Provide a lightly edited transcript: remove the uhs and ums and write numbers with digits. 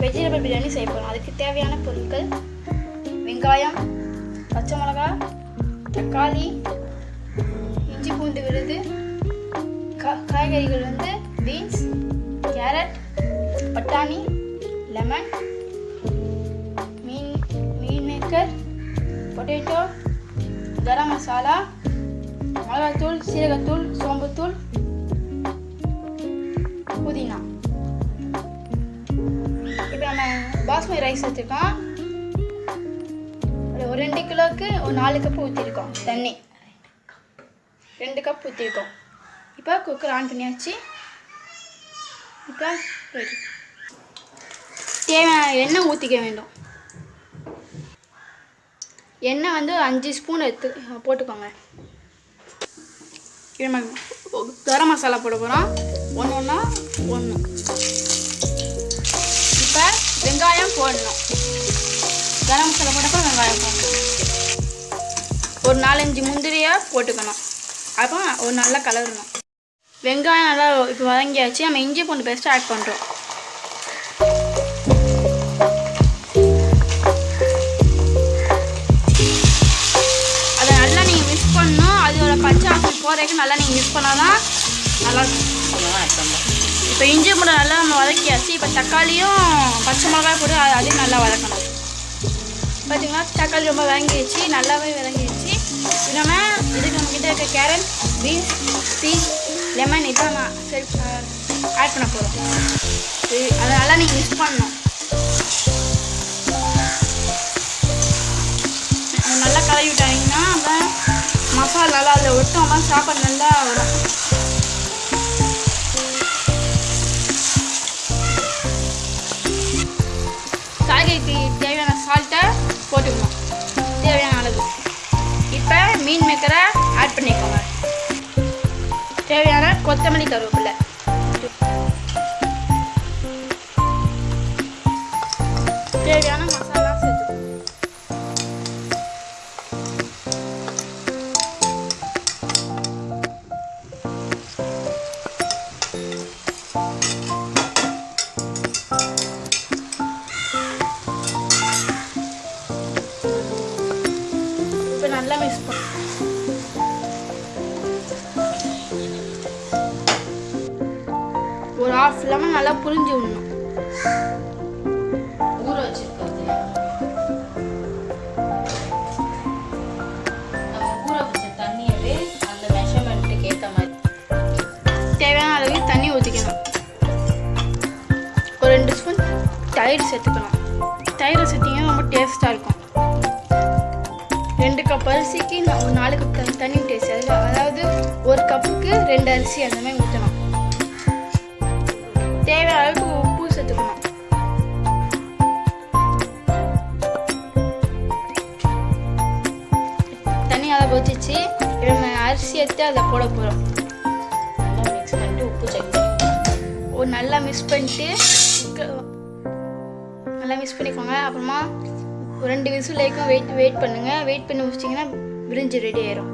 Vegetable biryani செய்ய போகிறோம். அதுக்கு தேவையான பொருட்கள் வெங்காயம், பச்சை மிளகா, தக்காளி, இஞ்சி பூண்டு விழுது, காய்கறிகள் வந்து பீன்ஸ், கேரட், பட்டாணி, லெமன், மீன் மேக்கர், பொட்டேட்டோ, கரம் மசாலா, மிளகாத்தூள், சீரகத்தூள், சோம்புத்தூள், புதினா. இப்போ நம்ம பாஸ்மதி ரைஸ் எடுத்துருக்கோம். ஒரு 2 கிலோவுக்கு ஒரு 4 கப்பு ஊற்றிருக்கோம். தண்ணி 2 கப் ஊற்றிருக்கோம். இப்போ குக்கர் ஆன் பண்ணியாச்சு. இப்போ தேவையான எண்ணெய் ஊற்றிக்க வேண்டும். எண்ணெய் வந்து 5 ஸ்பூன் எடுத்து போட்டுக்கோங்க. கரம் மசாலா போட போகிறோம். ஒன்று. இப்போ வெங்காயம் போடணும். கரம் மசாலா போட்டப்போ வெங்காயம் போடணும். ஒரு 4-5 முந்திரியை போட்டுக்கணும். அப்போ ஒரு நல்லா கலரணும். வெங்காயம் நல்லா இப்போ வதங்கியாச்சு. நம்ம இஞ்சி பூண்டு பேஸ்ட்டு ஆட் பண்ணுறோம். அதை நல்லா நீங்கள் மிக்ஸ் பண்ணணும். அதோட பச்சை வாசனை போகிறதுக்கு நல்லா நீங்கள் மிக்ஸ் பண்ணால் தான் நல்லா இப்போ இஞ்சி பூண்டு நல்லா நம்ம வதக்கியாச்சு. இப்போ தக்காளியும் பச்சை மிளகாய் போட்டு அதையும் நல்லா வதக்கணும். பார்த்தீங்கன்னா தக்காளி ரொம்ப வதங்கிடுச்சு, நல்லாவே வதங்கிடுச்சு. நம்ம இதுக்கு நம்மக்கிட்ட இருக்க கேரட், பீன்ஸ், லெமன் இதான் நான் ஆட் பண்ண போகிறோம். அதை நல்லா நீங்கள் மிக்ஸ் பண்ணணும். நல்லா கலவி விட்டாங்கன்னா அப்போ மசாலா நல்லா அதில் ஒட்டும். அப்போ சாப்பாடு நல்லா வரும். காய்கறிக்கு தேவையான சால்ட்டை போட்டுக்கணும், தேவையான அளவு. இப்போ மீன் மேக்கரை ஆட் பண்ணிக்கோங்க. தேவையான கொத்தமல்லி, கருவேப்பிலை, தேவையான மசாலா சேர்த்துக்கணும். இப்போ நல்லா மிக்ஸ் பண்ணணும். ஒரு 1/2 லெமன் நல்லா புரிஞ்சு விடணும். ஊற வச்சிருக்கிறது நம்ம ஊற வச்ச தண்ணியவே அந்த மெஷர்மெண்ட்டுக்கு ஏற்ற மாதிரி தேவையான அளவு தண்ணி ஊற்றிக்கணும். ஒரு 2 ஸ்பூன் தயிர் சேர்த்துக்கணும். தயிர் சேர்த்திங்கன்னா ரொம்ப டேஸ்ட்டாக இருக்கும். 2 கப் அரிசிக்கு ஒரு 4 கப் தண்ணி டேஸ்ட். அதாவது 1 கப்புக்கு 2 அரிசி அந்த மாதிரி ஊற்றணும். தேவையான அளவுக்கு உப்பு சேர்த்துக்கணும். தண்ணி அதை கொதிச்சு நம்ம அரிசி எடுத்து அதில் போட போகிறோம். நல்லா மிக்ஸ் பண்ணிட்டு உப்பு செக் பண்ணி ஒரு நல்லா மிக்ஸ் பண்ணிட்டு நல்லா மிக்ஸ் பண்ணிக்கோங்க. அப்புறமா ஒரு 2 விசில் வரைக்கும் வெயிட் பண்ணுங்கள். வெயிட் பண்ணி வச்சிட்டிங்கன்னா பிரிஞ்சி ரெடி ஆயிரும்.